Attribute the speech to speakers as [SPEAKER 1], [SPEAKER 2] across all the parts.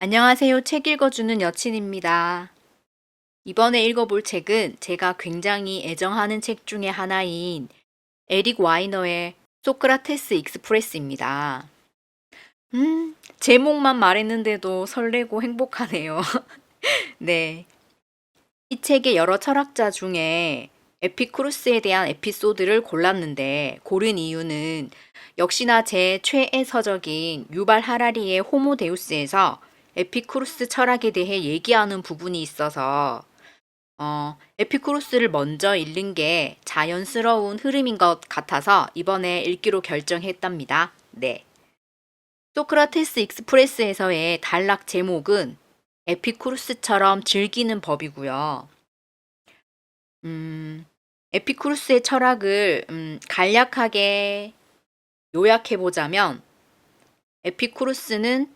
[SPEAKER 1] 안녕하세요. 책 읽어주는 여친입니다. 이번에 읽어볼 책은 제가 굉장히 애정하는 책 중에 하나인 에릭 와이너의 소크라테스 익스프레스입니다. 제목만 말했는데도 설레고 행복하네요. 네. 이 책의 여러 철학자 중에 에피쿠루스에 대한 에피소드를 골랐는데 고른 이유는 역시나 제 최애 서적인 유발 하라리의 호모 데우스에서 에피쿠루스 철학에 대해 얘기하는 부분이 있어서 에피쿠루스를 먼저 읽는 게 자연스러운 흐름인 것 같아서 이번에 읽기로 결정했답니다. 네. 소크라테스 익스프레스에서의 단락 제목은 에피쿠루스처럼 즐기는 법이고요. 에피쿠루스의 철학을 간략하게 요약해보자면 에피쿠루스는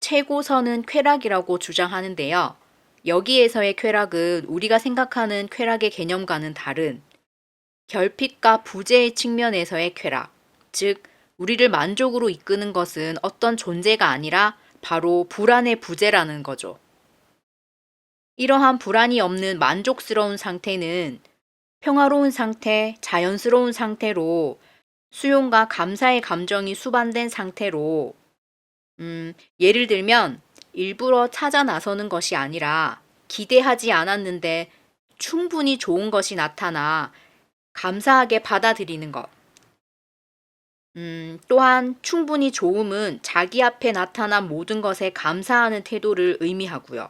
[SPEAKER 1] 최고선은 쾌락이라고 주장하는데요. 여기에서의 쾌락은 우리가 생각하는 쾌락의 개념과는 다른 결핍과 부재의 측면에서의 쾌락, 즉 우리를 만족으로 이끄는 것은 어떤 존재가 아니라 바로 불안의 부재라는 거죠. 이러한 불안이 없는 만족스러운 상태는 평화로운 상태, 자연스러운 상태로 수용과 감사의 감정이 수반된 상태로 예를 들면 일부러 찾아 나서는 것이 아니라 기대하지 않았는데 충분히 좋은 것이 나타나 감사하게 받아들이는 것. 또한 충분히 좋음은 자기 앞에 나타난 모든 것에 감사하는 태도를 의미하고요.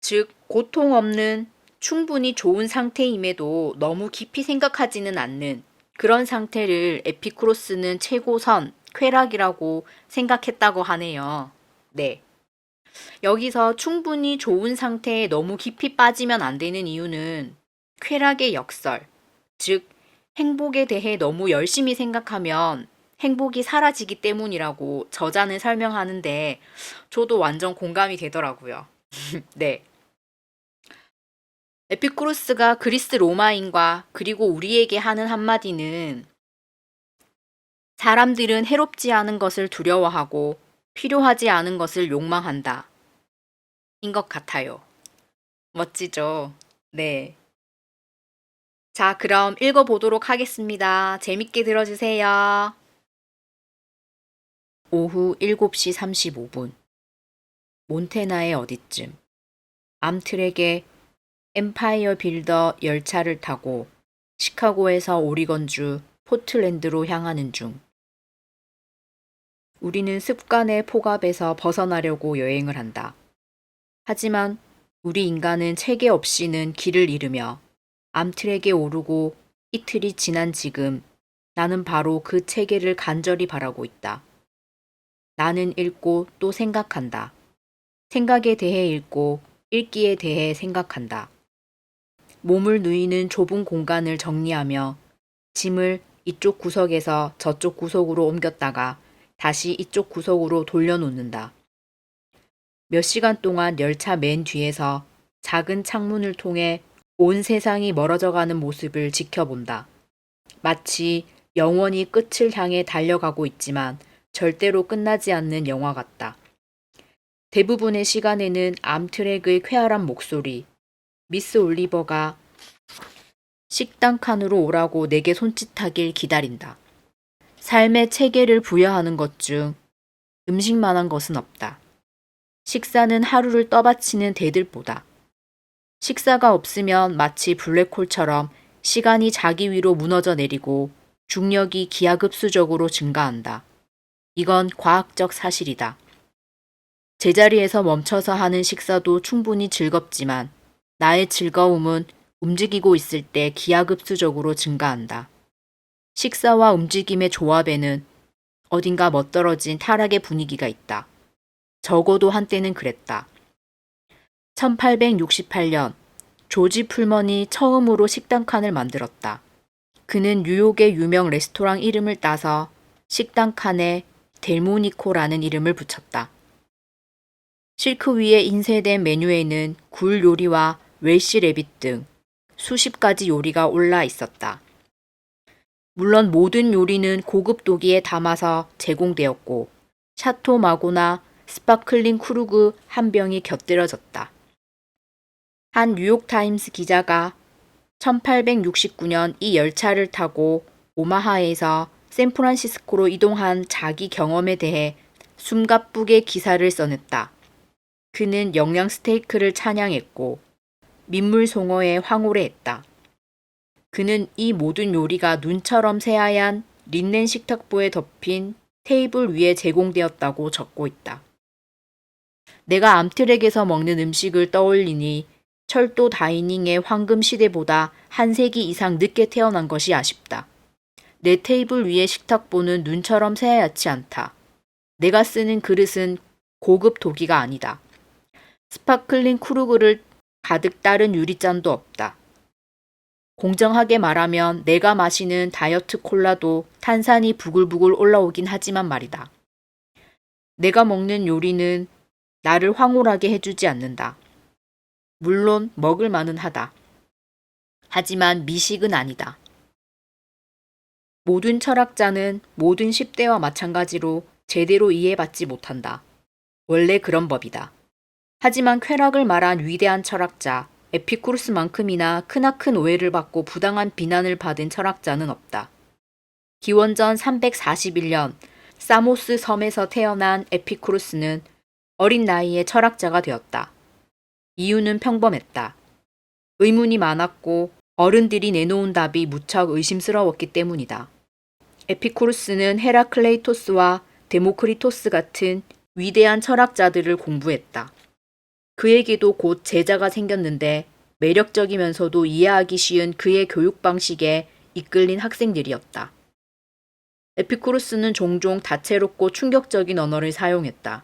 [SPEAKER 1] 즉, 고통 없는 충분히 좋은 상태임에도 너무 깊이 생각하지는 않는 그런 상태를 에피쿠로스는 최고선, 쾌락이라고 생각했다고 하네요. 네. 여기서 충분히 좋은 상태에 너무 깊이 빠지면 안 되는 이유는 쾌락의 역설, 즉, 행복에 대해 너무 열심히 생각하면 행복이 사라지기 때문이라고 저자는 설명하는데 저도 완전 공감이 되더라고요. 네. 에피쿠로스가 그리스 로마인과 그리고 우리에게 하는 한마디는 사람들은 해롭지 않은 것을 두려워하고 필요하지 않은 것을 욕망한다. 인 것 같아요. 멋지죠? 네. 자, 그럼 읽어보도록 하겠습니다. 재밌게 들어주세요. 오후 7시 35분. 몬테나의 어디쯤. 암트랙의 엠파이어 빌더 열차를 타고 시카고에서 오리건주 포틀랜드로 향하는 중. 우리는 습관의 폭압에서 벗어나려고 여행을 한다. 하지만 우리 인간은 체계 없이는 길을 잃으며 암트랙에 오르고 이틀이 지난 지금 나는 바로 그 체계를 간절히 바라고 있다. 나는 읽고 또 생각한다. 생각에 대해 읽고 읽기에 대해 생각한다. 몸을 누이는 좁은 공간을 정리하며 짐을 이쪽 구석에서 저쪽 구석으로 옮겼다가 다시 이쪽 구석으로 돌려놓는다. 몇 시간 동안 열차 맨 뒤에서 작은 창문을 통해 온 세상이 멀어져 가는 모습을 지켜본다. 마치 영원히 끝을 향해 달려가고 있지만 절대로 끝나지 않는 영화 같다. 대부분의 시간에는 암트랙의 쾌활한 목소리, 미스 올리버가 식당 칸으로 오라고 내게 손짓하길 기다린다. 삶의 체계를 부여하는 것 중 음식만한 것은 없다. 식사는 하루를 떠받치는 대들보다. 식사가 없으면 마치 블랙홀처럼 시간이 자기 위로 무너져 내리고 중력이 기하급수적으로 증가한다. 이건 과학적 사실이다. 제자리에서 멈춰서 하는 식사도 충분히 즐겁지만 나의 즐거움은 움직이고 있을 때 기하급수적으로 증가한다. 식사와 움직임의 조합에는 어딘가 멋들어진 타락의 분위기가 있다. 적어도 한때는 그랬다. 1868년 조지 풀먼이 처음으로 식당 칸을 만들었다. 그는 뉴욕의 유명 레스토랑 이름을 따서 식당 칸에 델모니코라는 이름을 붙였다. 실크 위에 인쇄된 메뉴에는 굴 요리와 웰시 레빗 등 수십 가지 요리가 올라 있었다. 물론 모든 요리는 고급 도기에 담아서 제공되었고 샤토 마고나 스파클링 크루그 한 병이 곁들여졌다. 한 뉴욕타임스 기자가 1869년 이 열차를 타고 오마하에서 샌프란시스코로 이동한 자기 경험에 대해 숨가쁘게 기사를 써냈다. 그는 영양 스테이크를 찬양했고 민물송어에 황홀해했다. 그는 이 모든 요리가 눈처럼 새하얀 린넨 식탁보에 덮인 테이블 위에 제공되었다고 적고 있다. 내가 암트랙에서 먹는 음식을 떠올리니 철도 다이닝의 황금 시대보다 한 세기 이상 늦게 태어난 것이 아쉽다. 내 테이블 위의 식탁보는 눈처럼 새하얗지 않다. 내가 쓰는 그릇은 고급 도기가 아니다. 스파클링 크루그를 가득 따른 유리잔도 없다. 공정하게 말하면 내가 마시는 다이어트 콜라도 탄산이 부글부글 올라오긴 하지만 말이다. 내가 먹는 요리는 나를 황홀하게 해주지 않는다. 물론 먹을 만은 하다. 하지만 미식은 아니다. 모든 철학자는 모든 10대와 마찬가지로 제대로 이해받지 못한다. 원래 그런 법이다. 하지만 쾌락을 말한 위대한 철학자 에피쿠로스만큼이나 크나큰 오해를 받고 부당한 비난을 받은 철학자는 없다. 기원전 341년 사모스 섬에서 태어난 에피쿠로스는 어린 나이에 철학자가 되었다. 이유는 평범했다. 의문이 많았고 어른들이 내놓은 답이 무척 의심스러웠기 때문이다. 에피쿠로스는 헤라클레이토스와 데모크리토스 같은 위대한 철학자들을 공부했다. 그에게도 곧 제자가 생겼는데 매력적이면서도 이해하기 쉬운 그의 교육 방식에 이끌린 학생들이었다. 에피쿠로스는 종종 다채롭고 충격적인 언어를 사용했다.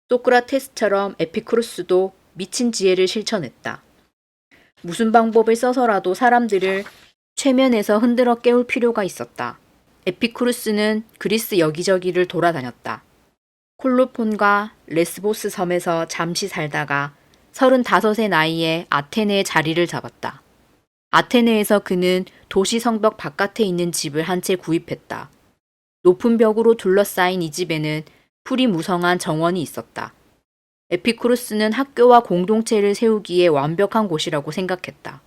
[SPEAKER 1] 소크라테스처럼 에피쿠로스도 미친 지혜를 실천했다. 무슨 방법을 써서라도 사람들을 최면에서 흔들어 깨울 필요가 있었다. 에피쿠로스는 그리스 여기저기를 돌아다녔다. 콜로폰과 레스보스 섬에서 잠시 살다가 35의 나이에 아테네에 자리를 잡았다. 아테네에서 그는 도시 성벽 바깥에 있는 집을 한 채 구입했다. 높은 벽으로 둘러싸인 이 집에는 풀이 무성한 정원이 있었다. 에피쿠로스는 학교와 공동체를 세우기에 완벽한 곳이라고 생각했다.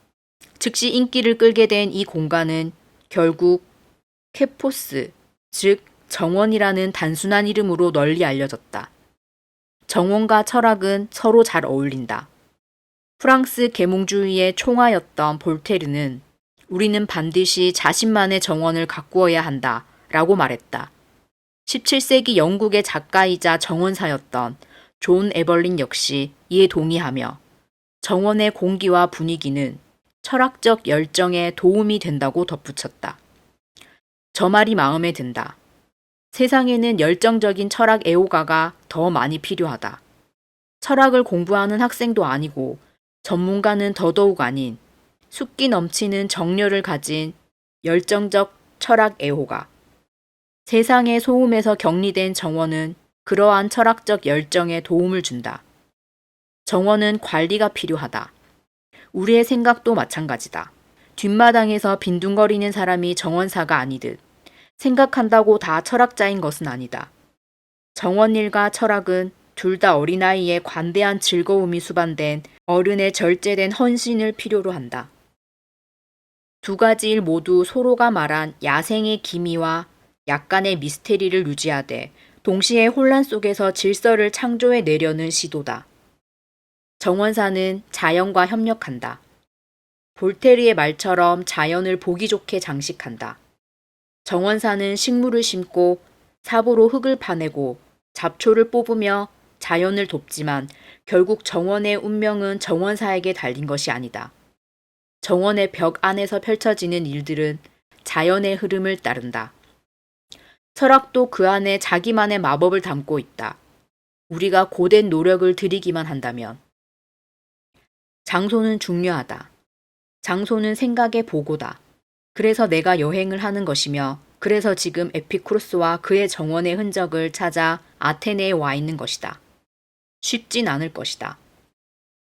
[SPEAKER 1] 즉시 인기를 끌게 된 이 공간은 결국 케포스, 즉 정원이라는 단순한 이름으로 널리 알려졌다. 정원과 철학은 서로 잘 어울린다. 프랑스 계몽주의의 총아였던 볼테르는 우리는 반드시 자신만의 정원을 가꾸어야 한다 라고 말했다. 17세기 영국의 작가이자 정원사였던 존 에벌린 역시 이에 동의하며 정원의 공기와 분위기는 철학적 열정에 도움이 된다고 덧붙였다. 저 말이 마음에 든다. 세상에는 열정적인 철학 애호가가 더 많이 필요하다. 철학을 공부하는 학생도 아니고 전문가는 더더욱 아닌 숫기 넘치는 정열을 가진 열정적 철학 애호가. 세상의 소음에서 격리된 정원은 그러한 철학적 열정에 도움을 준다. 정원은 관리가 필요하다. 우리의 생각도 마찬가지다. 뒷마당에서 빈둥거리는 사람이 정원사가 아니듯 생각한다고 다 철학자인 것은 아니다. 정원일과 철학은 둘 다 어린아이의 관대한 즐거움이 수반된 어른의 절제된 헌신을 필요로 한다. 두 가지 일 모두 서로가 말한 야생의 기미와 약간의 미스테리를 유지하되 동시에 혼란 속에서 질서를 창조해내려는 시도다. 정원사는 자연과 협력한다. 볼테르의 말처럼 자연을 보기 좋게 장식한다. 정원사는 식물을 심고 삽으로 흙을 파내고 잡초를 뽑으며 자연을 돕지만 결국 정원의 운명은 정원사에게 달린 것이 아니다. 정원의 벽 안에서 펼쳐지는 일들은 자연의 흐름을 따른다. 철학도 그 안에 자기만의 마법을 담고 있다. 우리가 고된 노력을 들이기만 한다면. 장소는 중요하다. 장소는 생각의 보고다. 그래서 내가 여행을 하는 것이며 그래서 지금 에피쿠로스와 그의 정원의 흔적을 찾아 아테네에 와 있는 것이다. 쉽진 않을 것이다.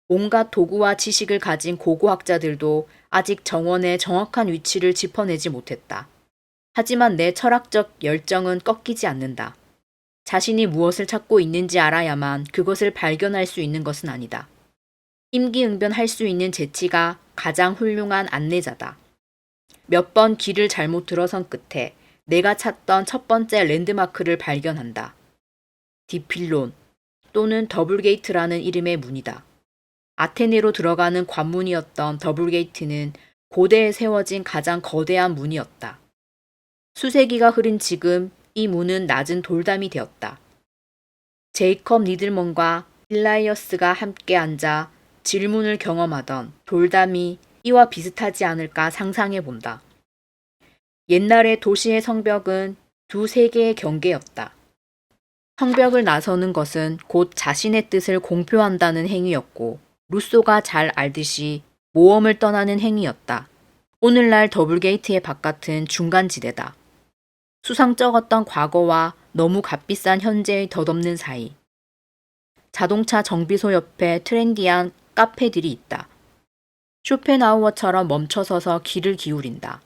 [SPEAKER 1] 온갖 도구와 지식을 가진 고고학자들도 아직 정원의 정확한 위치를 짚어내지 못했다. 하지만 내 철학적 열정은 꺾이지 않는다. 자신이 무엇을 찾고 있는지 알아야만 그것을 발견할 수 있는 것은 아니다. 임기응변할 수 있는 재치가 가장 훌륭한 안내자다. 몇 번 길을 잘못 들어선 끝에 내가 찾던 첫 번째 랜드마크를 발견한다. 디필론 또는 더블게이트라는 이름의 문이다. 아테네로 들어가는 관문이었던 더블게이트는 고대에 세워진 가장 거대한 문이었다. 수세기가 흐른 지금 이 문은 낮은 돌담이 되었다. 제이컵 니들먼과 일라이어스가 함께 앉아 질문을 경험하던 돌담이 이와 비슷하지 않을까 상상해 본다. 옛날의 도시의 성벽은 두 세계의 경계였다. 성벽을 나서는 것은 곧 자신의 뜻을 공표한다는 행위였고 루소가 잘 알듯이 모험을 떠나는 행위였다. 오늘날 더블게이트의 바깥은 중간지대다. 수상쩍었던 과거와 너무 값비싼 현재의 덧없는 사이. 자동차 정비소 옆에 트렌디한 카페들이 있다. 쇼펜하우어처럼 멈춰서서 귀를 기울인다.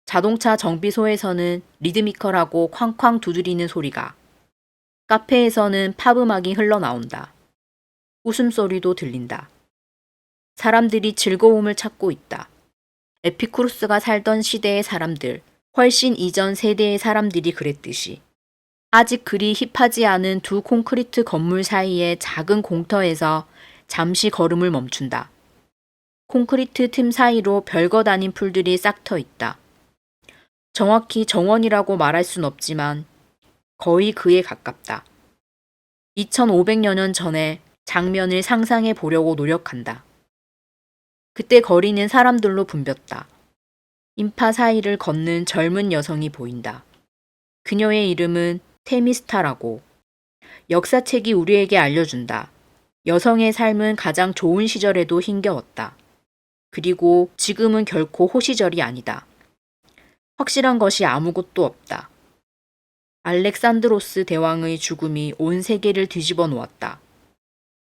[SPEAKER 1] 자동차 정비소에서는 리드미컬하고 쾅쾅 두드리는 소리가, 카페에서는 팝 음악이 흘러나온다. 웃음소리도 들린다. 사람들이 즐거움을 찾고 있다. 에피쿠로스가 살던 시대의 사람들, 훨씬 이전 세대의 사람들이 그랬듯이. 아직 그리 힙하지 않은 두 콘크리트 건물 사이의 작은 공터에서 잠시 걸음을 멈춘다. 콘크리트 틈 사이로 별것 아닌 풀들이 싹터 있다. 정확히 정원이라고 말할 순 없지만 거의 그에 가깝다. 2500여 년 전의 장면을 상상해 보려고 노력한다. 그때 거리는 사람들로 붐볐다. 인파 사이를 걷는 젊은 여성이 보인다. 그녀의 이름은 테미스타라고. 역사책이 우리에게 알려준다. 여성의 삶은 가장 좋은 시절에도 힘겨웠다. 그리고 지금은 결코 호시절이 아니다. 확실한 것이 아무것도 없다. 알렉산드로스 대왕의 죽음이 온 세계를 뒤집어 놓았다.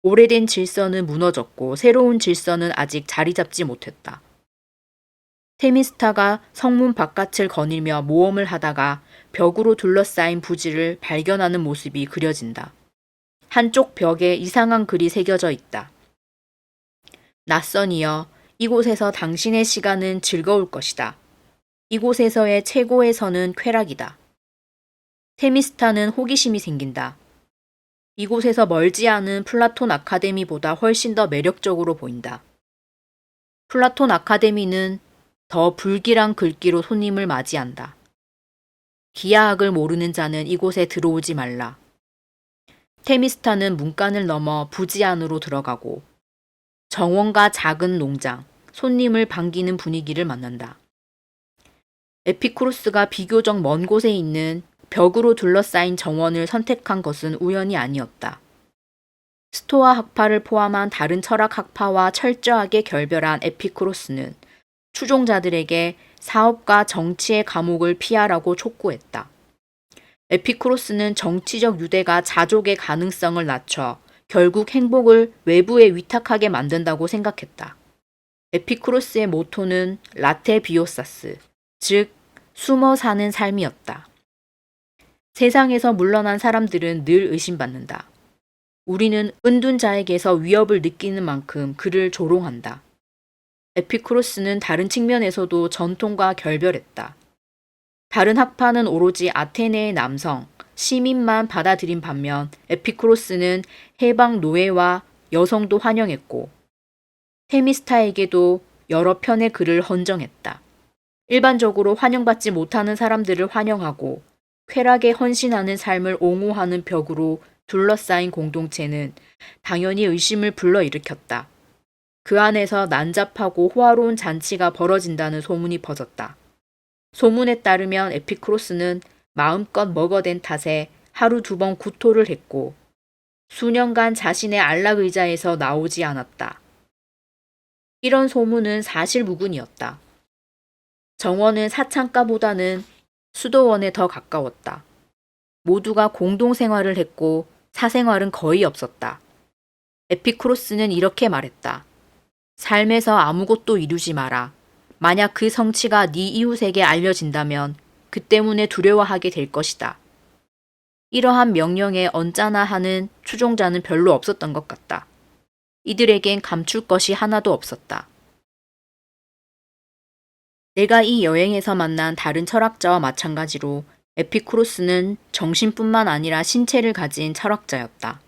[SPEAKER 1] 오래된 질서는 무너졌고 새로운 질서는 아직 자리 잡지 못했다. 테미스타가 성문 바깥을 거닐며 모험을 하다가 벽으로 둘러싸인 부지를 발견하는 모습이 그려진다. 한쪽 벽에 이상한 글이 새겨져 있다. 낯선 이여, 이곳에서 당신의 시간은 즐거울 것이다. 이곳에서의 최고의 선은 쾌락이다. 테미스타는 호기심이 생긴다. 이곳에서 멀지 않은 플라톤 아카데미보다 훨씬 더 매력적으로 보인다. 플라톤 아카데미는 더 불길한 글귀로 손님을 맞이한다. 기하학을 모르는 자는 이곳에 들어오지 말라. 테미스타는 문간을 넘어 부지 안으로 들어가고 정원과 작은 농장, 손님을 반기는 분위기를 만난다. 에피쿠로스가 비교적 먼 곳에 있는 벽으로 둘러싸인 정원을 선택한 것은 우연이 아니었다. 스토아 학파를 포함한 다른 철학 학파와 철저하게 결별한 에피쿠로스는 추종자들에게 사업과 정치의 감옥을 피하라고 촉구했다. 에피쿠로스는 정치적 유대가 자족의 가능성을 낮춰 결국 행복을 외부에 위탁하게 만든다고 생각했다. 에피쿠로스의 모토는 라테 비오사스, 즉 숨어 사는 삶이었다. 세상에서 물러난 사람들은 늘 의심받는다. 우리는 은둔 자에게서 위협을 느끼는 만큼 그를 조롱한다. 에피쿠로스는 다른 측면에서도 전통과 결별했다. 다른 학파는 오로지 아테네의 남성, 시민만 받아들인 반면 에피쿠로스는 해방 노예와 여성도 환영했고 테미스타에게도 여러 편의 글을 헌정했다. 일반적으로 환영받지 못하는 사람들을 환영하고 쾌락에 헌신하는 삶을 옹호하는 벽으로 둘러싸인 공동체는 당연히 의심을 불러일으켰다. 그 안에서 난잡하고 호화로운 잔치가 벌어진다는 소문이 퍼졌다. 소문에 따르면 에피쿠로스는 마음껏 먹어댄 탓에 하루 2번 구토를 했고 수년간 자신의 안락 의자에서 나오지 않았다. 이런 소문은 사실무근이었다. 정원은 사창가보다는 수도원에 더 가까웠다. 모두가 공동생활을 했고 사생활은 거의 없었다. 에피쿠로스는 이렇게 말했다. 삶에서 아무것도 이루지 마라. 만약 그 성취가 네 이웃에게 알려진다면 그 때문에 두려워하게 될 것이다. 이러한 명령에 언짢아 하는 추종자는 별로 없었던 것 같다. 이들에겐 감출 것이 하나도 없었다. 내가 이 여행에서 만난 다른 철학자와 마찬가지로 에피쿠로스는 정신뿐만 아니라 신체를 가진 철학자였다.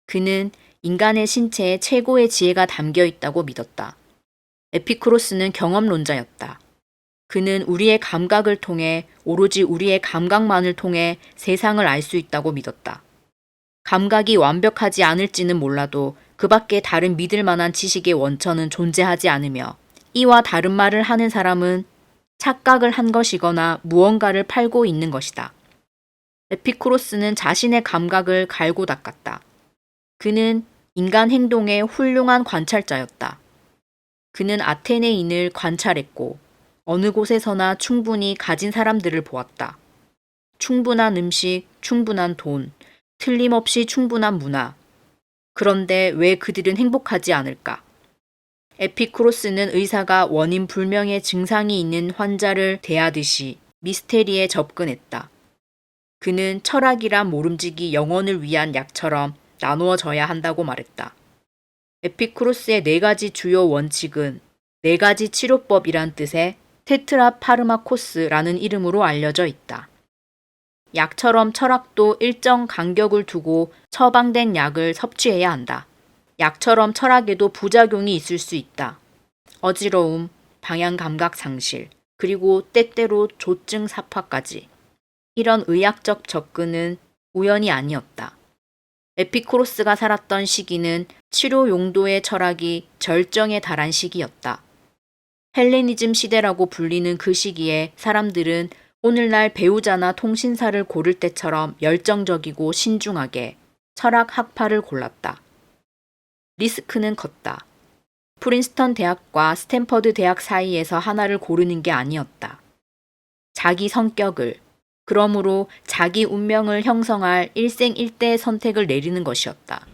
[SPEAKER 1] 그는 인간의 신체에 최고의 지혜가 담겨 있다고 믿었다. 에피쿠로스는 경험론자였다. 그는 우리의 감각을 통해 오로지 우리의 감각만을 통해 세상을 알 수 있다고 믿었다. 감각이 완벽하지 않을지는 몰라도 그 밖에 다른 믿을 만한 지식의 원천은 존재하지 않으며 이와 다른 말을 하는 사람은 착각을 한 것이거나 무언가를 팔고 있는 것이다. 에피쿠로스는 자신의 감각을 갈고 닦았다. 그는 인간 행동의 훌륭한 관찰자였다. 그는 아테네인을 관찰했고 어느 곳에서나 충분히 가진 사람들을 보았다. 충분한 음식, 충분한 돈, 틀림없이 충분한 문화. 그런데 왜 그들은 행복하지 않을까? 에피쿠로스는 의사가 원인 불명의 증상이 있는 환자를 대하듯이 미스테리에 접근했다. 그는 철학이란 모름지기 영혼을 위한 약처럼 나누어져야 한다고 말했다. 에피쿠로스의 4가지 주요 원칙은 4가지 치료법이란 뜻의 테트라파르마코스라는 이름으로 알려져 있다. 약처럼 철학도 일정 간격을 두고 처방된 약을 섭취해야 한다. 약처럼 철학에도 부작용이 있을 수 있다. 어지러움, 방향감각 상실, 그리고 때때로 조증 사파까지. 이런 의학적 접근은 우연이 아니었다. 에피쿠로스가 살았던 시기는 치료 용도의 철학이 절정에 달한 시기였다. 헬레니즘 시대라고 불리는 그 시기에 사람들은 오늘날 배우자나 통신사를 고를 때처럼 열정적이고 신중하게 철학 학파를 골랐다. 리스크는 컸다. 프린스턴 대학과 스탠퍼드 대학 사이에서 하나를 고르는 게 아니었다. 자기 성격을, 그러므로 자기 운명을 형성할 일생일대의 선택을 내리는 것이었다.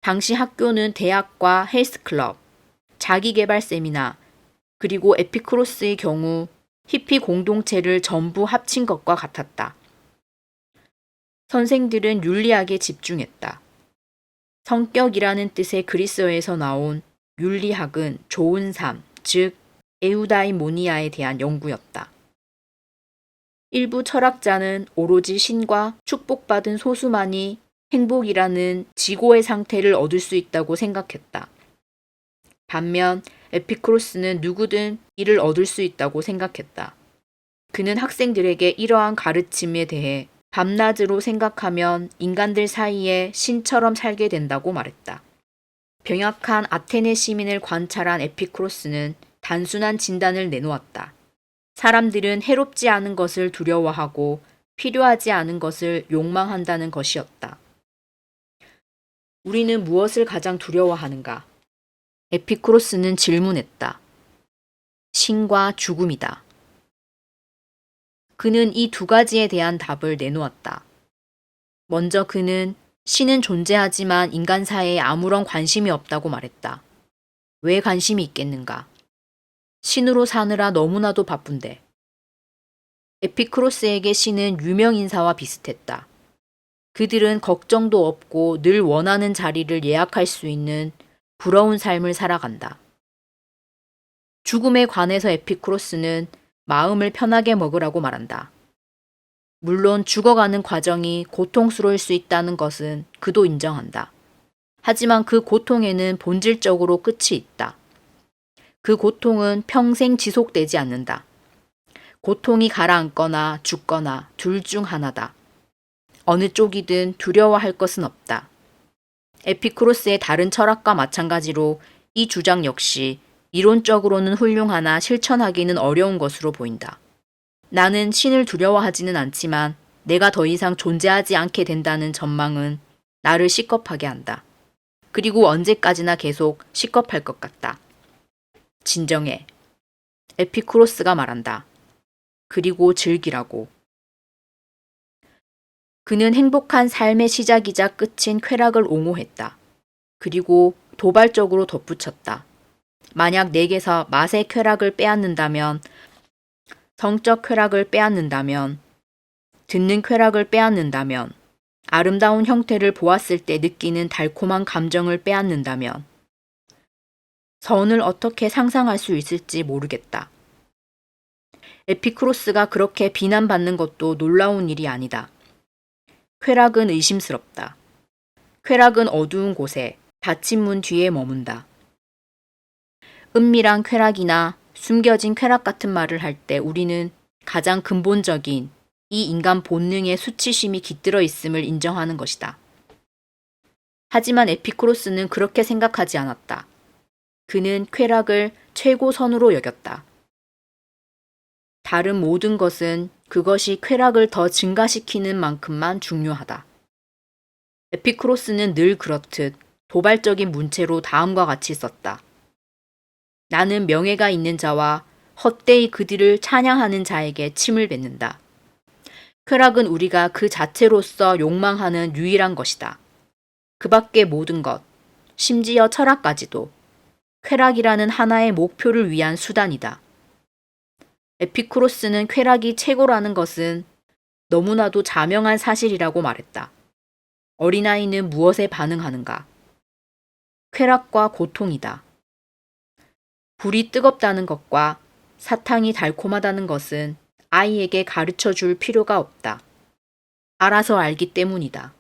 [SPEAKER 1] 당시 학교는 대학과 헬스클럽, 자기개발 세미나, 그리고 에피쿠로스의 경우 히피 공동체를 전부 합친 것과 같았다. 선생들은 윤리학에 집중했다. 성격이라는 뜻의 그리스어에서 나온 윤리학은 좋은 삶, 즉 에우다이모니아에 대한 연구였다. 일부 철학자는 오로지 신과 축복받은 소수만이 행복이라는 지고의 상태를 얻을 수 있다고 생각했다. 반면 에피쿠로스는 누구든 이를 얻을 수 있다고 생각했다. 그는 학생들에게 이러한 가르침에 대해 밤낮으로 생각하면 인간들 사이에 신처럼 살게 된다고 말했다. 병약한 아테네 시민을 관찰한 에피쿠로스는 단순한 진단을 내놓았다. 사람들은 해롭지 않은 것을 두려워하고 필요하지 않은 것을 욕망한다는 것이었다. 우리는 무엇을 가장 두려워하는가? 에피쿠로스는 질문했다. 신과 죽음이다. 그는 이 2가지에 대한 답을 내놓았다. 먼저 그는 신은 존재하지만 인간사에 아무런 관심이 없다고 말했다. 왜 관심이 있겠는가? 신으로 사느라 너무나도 바쁜데. 에피쿠로스에게 신은 유명인사와 비슷했다. 그들은 걱정도 없고 늘 원하는 자리를 예약할 수 있는 부러운 삶을 살아간다. 죽음에 관해서 에피쿠로스는 마음을 편하게 먹으라고 말한다. 물론 죽어가는 과정이 고통스러울 수 있다는 것은 그도 인정한다. 하지만 그 고통에는 본질적으로 끝이 있다. 그 고통은 평생 지속되지 않는다. 고통이 가라앉거나 죽거나 둘 중 하나다. 어느 쪽이든 두려워할 것은 없다. 에피쿠로스의 다른 철학과 마찬가지로 이 주장 역시 이론적으로는 훌륭하나 실천하기는 어려운 것으로 보인다. 나는 신을 두려워하지는 않지만 내가 더 이상 존재하지 않게 된다는 전망은 나를 식겁하게 한다. 그리고 언제까지나 계속 식겁할 것 같다. 진정해. 에피쿠로스가 말한다. 그리고 즐기라고. 그는 행복한 삶의 시작이자 끝인 쾌락을 옹호했다. 그리고 도발적으로 덧붙였다. 만약 내게서 맛의 쾌락을 빼앗는다면, 성적 쾌락을 빼앗는다면 듣는 쾌락을 빼앗는다면, 아름다운 형태를 보았을 때 느끼는 달콤한 감정을 빼앗는다면, 선을 어떻게 상상할 수 있을지 모르겠다. 에피쿠로스가 그렇게 비난받는 것도 놀라운 일이 아니다. 쾌락은 의심스럽다. 쾌락은 어두운 곳에 닫힌 문 뒤에 머문다. 은밀한 쾌락이나 숨겨진 쾌락 같은 말을 할 때 우리는 가장 근본적인 이 인간 본능의 수치심이 깃들어 있음을 인정하는 것이다. 하지만 에피쿠로스는 그렇게 생각하지 않았다. 그는 쾌락을 최고선으로 여겼다. 다른 모든 것은 그것이 쾌락을 더 증가시키는 만큼만 중요하다. 에피쿠로스는 늘 그렇듯 도발적인 문체로 다음과 같이 썼다. 나는 명예가 있는 자와 헛되이 그들을 찬양하는 자에게 침을 뱉는다. 쾌락은 우리가 그 자체로서 욕망하는 유일한 것이다. 그 밖의 모든 것, 심지어 철학까지도 쾌락이라는 하나의 목표를 위한 수단이다. 에피쿠로스는 쾌락이 최고라는 것은 너무나도 자명한 사실이라고 말했다. 어린아이는 무엇에 반응하는가? 쾌락과 고통이다. 불이 뜨겁다는 것과 사탕이 달콤하다는 것은 아이에게 가르쳐 줄 필요가 없다. 알아서 알기 때문이다.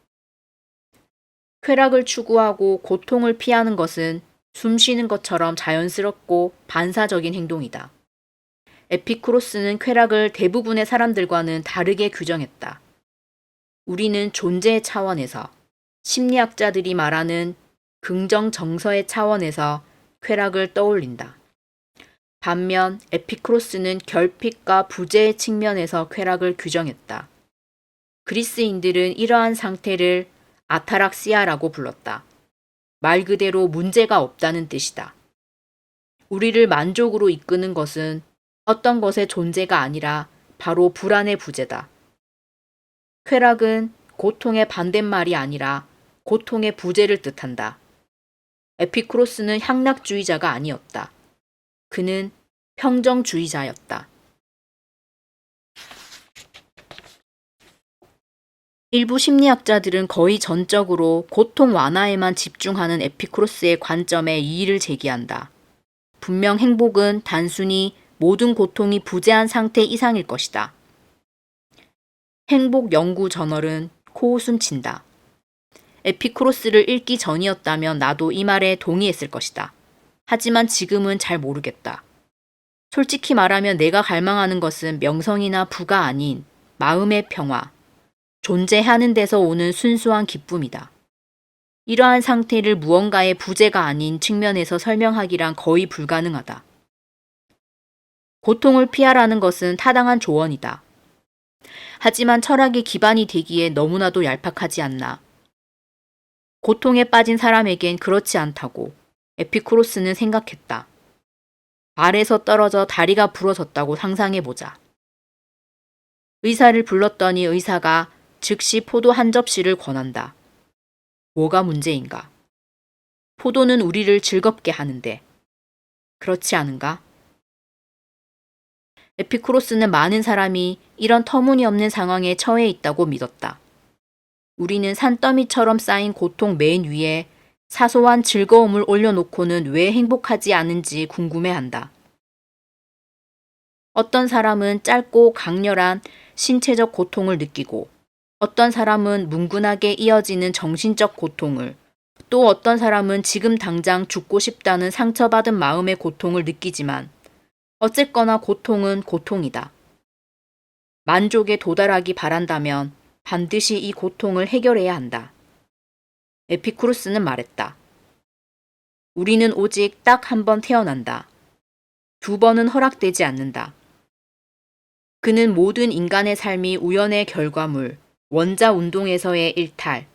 [SPEAKER 1] 쾌락을 추구하고 고통을 피하는 것은 숨 쉬는 것처럼 자연스럽고 반사적인 행동이다. 에피쿠로스는 쾌락을 대부분의 사람들과는 다르게 규정했다. 우리는 존재의 차원에서, 심리학자들이 말하는 긍정 정서의 차원에서 쾌락을 떠올린다. 반면 에피쿠로스는 결핍과 부재의 측면에서 쾌락을 규정했다. 그리스인들은 이러한 상태를 아타락시아라고 불렀다. 말 그대로 문제가 없다는 뜻이다. 우리를 만족으로 이끄는 것은 어떤 것의 존재가 아니라 바로 불안의 부재다. 쾌락은 고통의 반대말이 아니라 고통의 부재를 뜻한다. 에피쿠로스는 향락주의자가 아니었다. 그는 평정주의자였다. 일부 심리학자들은 거의 전적으로 고통 완화에만 집중하는 에피쿠로스의 관점에 이의를 제기한다. 분명 행복은 단순히 모든 고통이 부재한 상태 이상일 것이다. 행복 연구 저널은 코웃음 친다. 에피쿠로스를 읽기 전이었다면 나도 이 말에 동의했을 것이다. 하지만 지금은 잘 모르겠다. 솔직히 말하면 내가 갈망하는 것은 명성이나 부가 아닌 마음의 평화, 존재하는 데서 오는 순수한 기쁨이다. 이러한 상태를 무언가의 부재가 아닌 측면에서 설명하기란 거의 불가능하다. 고통을 피하라는 것은 타당한 조언이다. 하지만 철학의 기반이 되기에 너무나도 얄팍하지 않나. 고통에 빠진 사람에겐 그렇지 않다고 에피쿠로스는 생각했다. 발에서 떨어져 다리가 부러졌다고 상상해보자. 의사를 불렀더니 의사가 즉시 포도 한 접시를 권한다. 뭐가 문제인가? 포도는 우리를 즐겁게 하는데. 그렇지 않은가? 에피쿠로스는 많은 사람이 이런 터무니없는 상황에 처해 있다고 믿었다. 우리는 산더미처럼 쌓인 고통 맨 위에 사소한 즐거움을 올려놓고는 왜 행복하지 않은지 궁금해한다. 어떤 사람은 짧고 강렬한 신체적 고통을 느끼고 어떤 사람은 뭉근하게 이어지는 정신적 고통을 또 어떤 사람은 지금 당장 죽고 싶다는 상처받은 마음의 고통을 느끼지만 어쨌거나 고통은 고통이다. 만족에 도달하기 바란다면 반드시 이 고통을 해결해야 한다. 에피쿠로스는 말했다. 우리는 오직 딱 한 번 태어난다. 두 번은 허락되지 않는다. 그는 모든 인간의 삶이 우연의 결과물, 원자 운동에서의 일탈,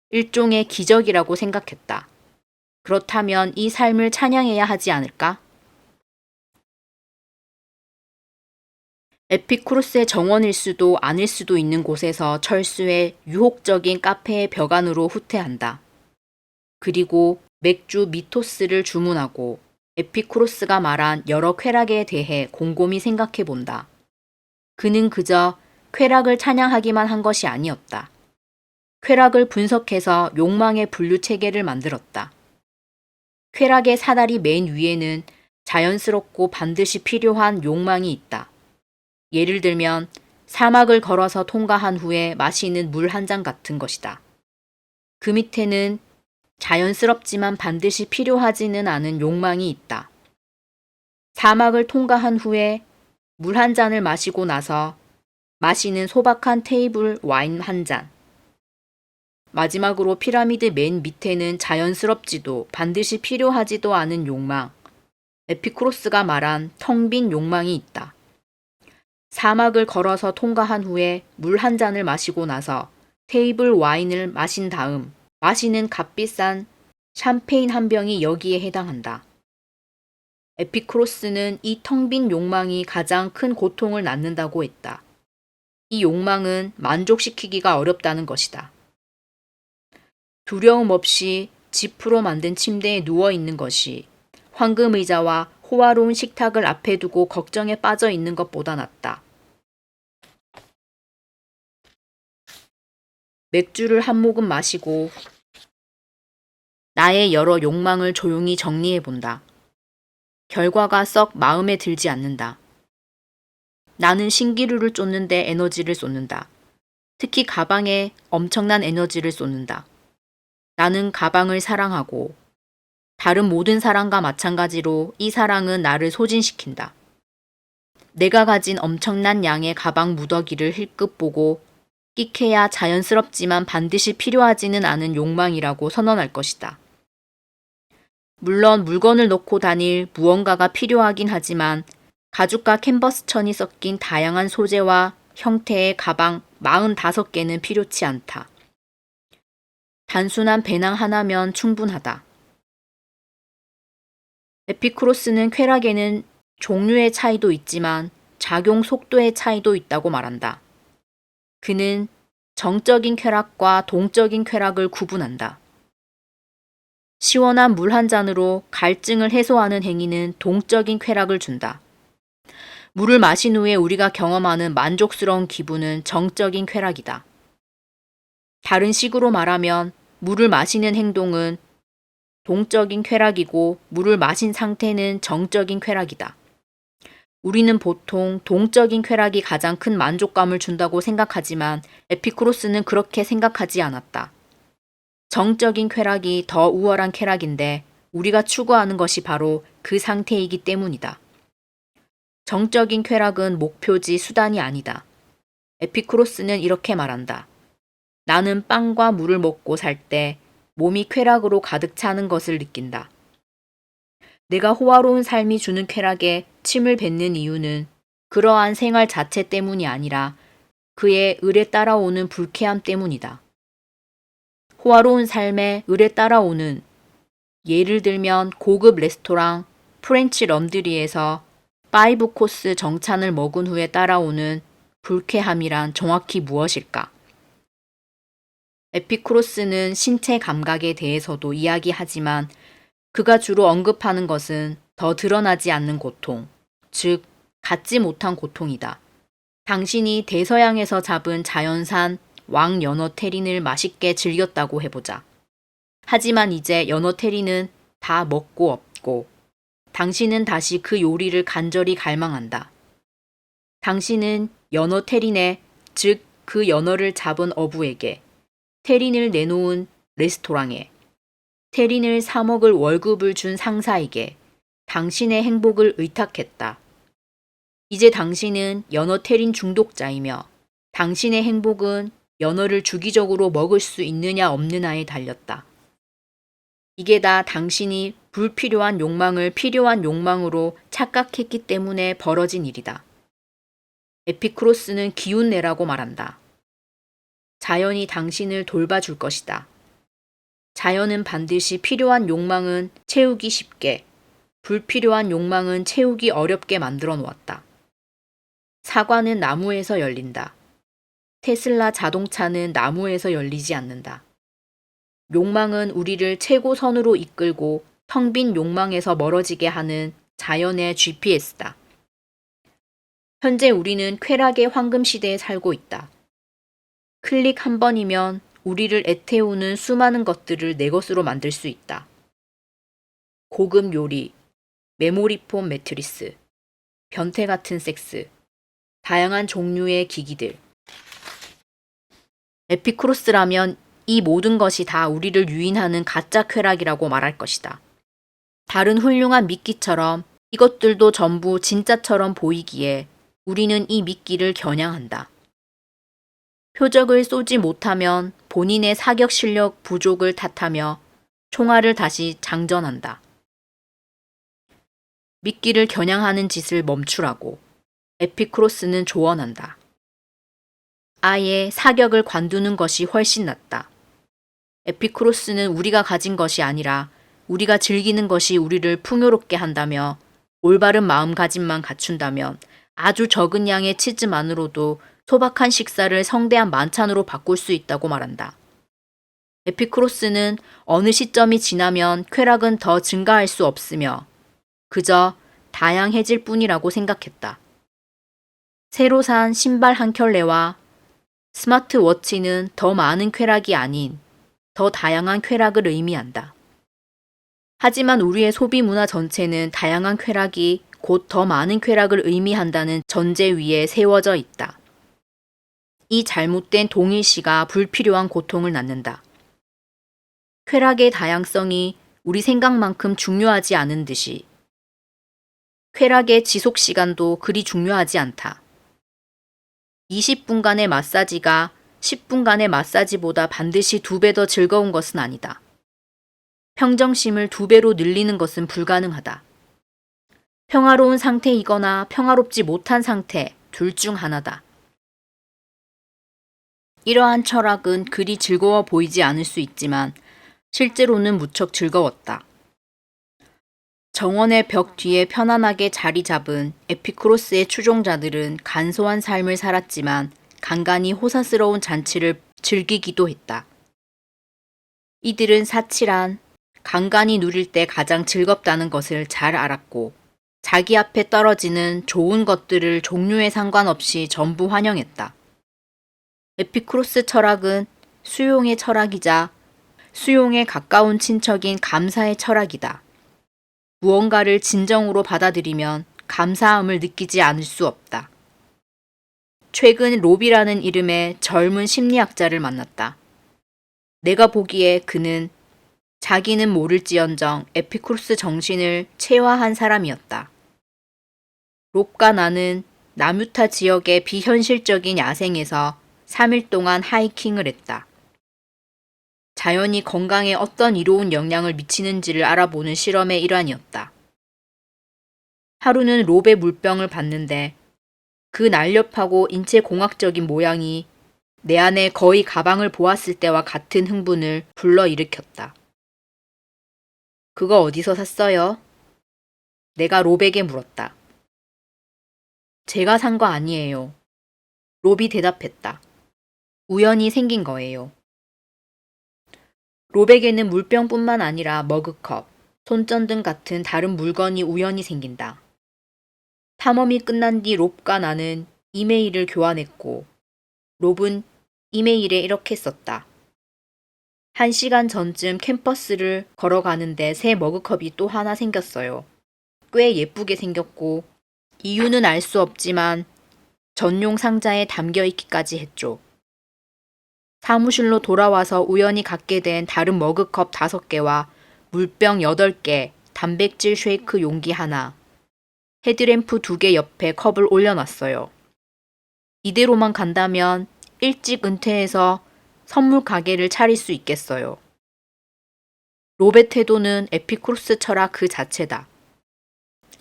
[SPEAKER 1] 일종의 기적이라고 생각했다. 그렇다면 이 삶을 찬양해야 하지 않을까? 에피쿠로스의 정원일 수도 아닐 수도 있는 곳에서 철수해 유혹적인 카페의 벽안으로 후퇴한다. 그리고 맥주 미토스를 주문하고 에피쿠로스가 말한 여러 쾌락에 대해 곰곰이 생각해 본다. 그는 그저 쾌락을 찬양하기만 한 것이 아니었다. 쾌락을 분석해서 욕망의 분류 체계를 만들었다. 쾌락의 사다리 맨 위에는 자연스럽고 반드시 필요한 욕망이 있다. 예를 들면 사막을 걸어서 통과한 후에 마시는 물 한 잔 같은 것이다. 그 밑에는 자연스럽지만 반드시 필요하지는 않은 욕망이 있다. 사막을 통과한 후에 물 한 잔을 마시고 나서 마시는 소박한 테이블 와인 한 잔. 마지막으로 피라미드 맨 밑에는 자연스럽지도 반드시 필요하지도 않은 욕망, 에피쿠로스가 말한 텅 빈 욕망이 있다. 사막을 걸어서 통과한 후에 물 한 잔을 마시고 나서 테이블 와인을 마신 다음 마시는 값비싼 샴페인 한 병이 여기에 해당한다. 에피쿠로스는 이 텅 빈 욕망이 가장 큰 고통을 낳는다고 했다. 이 욕망은 만족시키기가 어렵다는 것이다. 두려움 없이 지프로 만든 침대에 누워 있는 것이 황금 의자와 호화로운 식탁을 앞에 두고 걱정에 빠져 있는 것보다 낫다. 맥주를 한 모금 마시고 나의 여러 욕망을 조용히 정리해 본다. 결과가 썩 마음에 들지 않는다. 나는 신기루를 쫓는데 에너지를 쏟는다. 특히 가방에 엄청난 에너지를 쏟는다. 나는 가방을 사랑하고 다른 모든 사랑과 마찬가지로 이 사랑은 나를 소진시킨다. 내가 가진 엄청난 양의 가방 무더기를 힐끗 보고 끼케야 자연스럽지만 반드시 필요하지는 않은 욕망이라고 선언할 것이다. 물론 물건을 넣고 다닐 무언가가 필요하긴 하지만 가죽과 캔버스 천이 섞인 다양한 소재와 형태의 가방 45개는 필요치 않다. 단순한 배낭 하나면 충분하다. 에피쿠로스는 쾌락에는 종류의 차이도 있지만 작용 속도의 차이도 있다고 말한다. 그는 정적인 쾌락과 동적인 쾌락을 구분한다. 시원한 물 한 잔으로 갈증을 해소하는 행위는 동적인 쾌락을 준다. 물을 마신 후에 우리가 경험하는 만족스러운 기분은 정적인 쾌락이다. 다른 식으로 말하면 물을 마시는 행동은 동적인 쾌락이고 물을 마신 상태는 정적인 쾌락이다. 우리는 보통 동적인 쾌락이 가장 큰 만족감을 준다고 생각하지만 에피쿠로스는 그렇게 생각하지 않았다. 정적인 쾌락이 더 우월한 쾌락인데 우리가 추구하는 것이 바로 그 상태이기 때문이다. 정적인 쾌락은 목표지 수단이 아니다. 에피쿠로스는 이렇게 말한다. 나는 빵과 물을 먹고 살 때 몸이 쾌락으로 가득 차는 것을 느낀다. 내가 호화로운 삶이 주는 쾌락에 침을 뱉는 이유는 그러한 생활 자체 때문이 아니라 그의 을에 따라오는 불쾌함 때문이다. 호화로운 삶에 을에 따라오는, 예를 들면 고급 레스토랑 프렌치 런드리에서 5코스 정찬을 먹은 후에 따라오는 불쾌함이란 정확히 무엇일까? 에피쿠로스는 신체 감각에 대해서도 이야기하지만 그가 주로 언급하는 것은 더 드러나지 않는 고통, 즉 갖지 못한 고통이다. 당신이 대서양에서 잡은 자연산 왕연어 테린을 맛있게 즐겼다고 해보자. 하지만 이제 연어 테린은 다 먹고 없고 당신은 다시 그 요리를 간절히 갈망한다. 당신은 연어 테린에, 즉 그 연어를 잡은 어부에게, 테린을 내놓은 레스토랑에, 테린을 사 먹을 월급을 준 상사에게 당신의 행복을 의탁했다. 이제 당신은 연어 테린 중독자이며 당신의 행복은 연어를 주기적으로 먹을 수 있느냐 없느냐에 달렸다. 이게 다 당신이 불필요한 욕망을 필요한 욕망으로 착각했기 때문에 벌어진 일이다. 에피쿠로스는 기운내라고 말한다. 자연이 당신을 돌봐줄 것이다. 자연은 반드시 필요한 욕망은 채우기 쉽게, 불필요한 욕망은 채우기 어렵게 만들어 놓았다. 사과는 나무에서 열린다. 테슬라 자동차는 나무에서 열리지 않는다. 욕망은 우리를 최고선으로 이끌고 텅 빈 욕망에서 멀어지게 하는 자연의 GPS다. 현재 우리는 쾌락의 황금 시대에 살고 있다. 클릭 한 번이면 우리를 애태우는 수많은 것들을 내 것으로 만들 수 있다. 고급 요리, 메모리폼 매트리스, 변태 같은 섹스, 다양한 종류의 기기들. 에피쿠로스라면 이 모든 것이 다 우리를 유인하는 가짜 쾌락이라고 말할 것이다. 다른 훌륭한 미끼처럼 이것들도 전부 진짜처럼 보이기에 우리는 이 미끼를 겨냥한다. 표적을 쏘지 못하면 본인의 사격 실력 부족을 탓하며 총알을 다시 장전한다. 미끼를 겨냥하는 짓을 멈추라고 에피쿠로스는 조언한다. 아예 사격을 관두는 것이 훨씬 낫다. 에피쿠로스는 우리가 가진 것이 아니라 우리가 즐기는 것이 우리를 풍요롭게 한다며 올바른 마음가짐만 갖춘다면 아주 적은 양의 치즈만으로도 소박한 식사를 성대한 만찬으로 바꿀 수 있다고 말한다. 에피쿠로스는 어느 시점이 지나면 쾌락은 더 증가할 수 없으며 그저 다양해질 뿐이라고 생각했다. 새로 산 신발 한 켤레와 스마트워치는 더 많은 쾌락이 아닌 더 다양한 쾌락을 의미한다. 하지만 우리의 소비 문화 전체는 다양한 쾌락이 곧 더 많은 쾌락을 의미한다는 전제 위에 세워져 있다. 이 잘못된 동일시가 불필요한 고통을 낳는다. 쾌락의 다양성이 우리 생각만큼 중요하지 않은 듯이 쾌락의 지속 시간도 그리 중요하지 않다. 20분간의 마사지가 10분간의 마사지보다 반드시 2배 더 즐거운 것은 아니다. 평정심을 2배로 늘리는 것은 불가능하다. 평화로운 상태이거나 평화롭지 못한 상태 둘 중 하나다. 이러한 철학은 그리 즐거워 보이지 않을 수 있지만 실제로는 무척 즐거웠다. 정원의 벽 뒤에 편안하게 자리 잡은 에피쿠로스의 추종자들은 간소한 삶을 살았지만 간간히 호사스러운 잔치를 즐기기도 했다. 이들은 사치란 간간히 누릴 때 가장 즐겁다는 것을 잘 알았고 자기 앞에 떨어지는 좋은 것들을 종류에 상관없이 전부 환영했다. 에피쿠로스 철학은 수용의 철학이자 수용에 가까운 친척인 감사의 철학이다. 무언가를 진정으로 받아들이면 감사함을 느끼지 않을 수 없다. 최근 롭이라는 이름의 젊은 심리학자를 만났다. 내가 보기에 그는 자기는 모를지언정 에피쿠로스 정신을 체화한 사람이었다. 롭과 나는 나뮤타 지역의 비현실적인 야생에서 3일 동안 하이킹을 했다. 자연이 건강에 어떤 이로운 영향을 미치는지를 알아보는 실험의 일환이었다. 하루는 롭의 물병을 봤는데 그 날렵하고 인체공학적인 모양이 내 안에 거의 가방을 보았을 때와 같은 흥분을 불러일으켰다. 그거 어디서 샀어요? 내가 롭에게 물었다. 제가 산 거 아니에요. 롭이 대답했다. 우연히 생긴 거예요. 롭에게는 물병뿐만 아니라 머그컵, 손전등 같은 다른 물건이 우연히 생긴다. 탐험이 끝난 뒤 롭과 나는 이메일을 교환했고 롭은 이메일에 이렇게 썼다. 1시간 전쯤 캠퍼스를 걸어가는데 새 머그컵이 또 하나 생겼어요. 꽤 예쁘게 생겼고 이유는 알 수 없지만 전용 상자에 담겨 있기까지 했죠. 사무실로 돌아와서 우연히 갖게 된 다른 머그컵 5개와 물병 8개, 단백질 쉐이크 용기 하나, 헤드램프 2개 옆에 컵을 올려놨어요. 이대로만 간다면 일찍 은퇴해서 선물 가게를 차릴 수 있겠어요. 롭의 태도는 에피쿠로스 철학 그 자체다.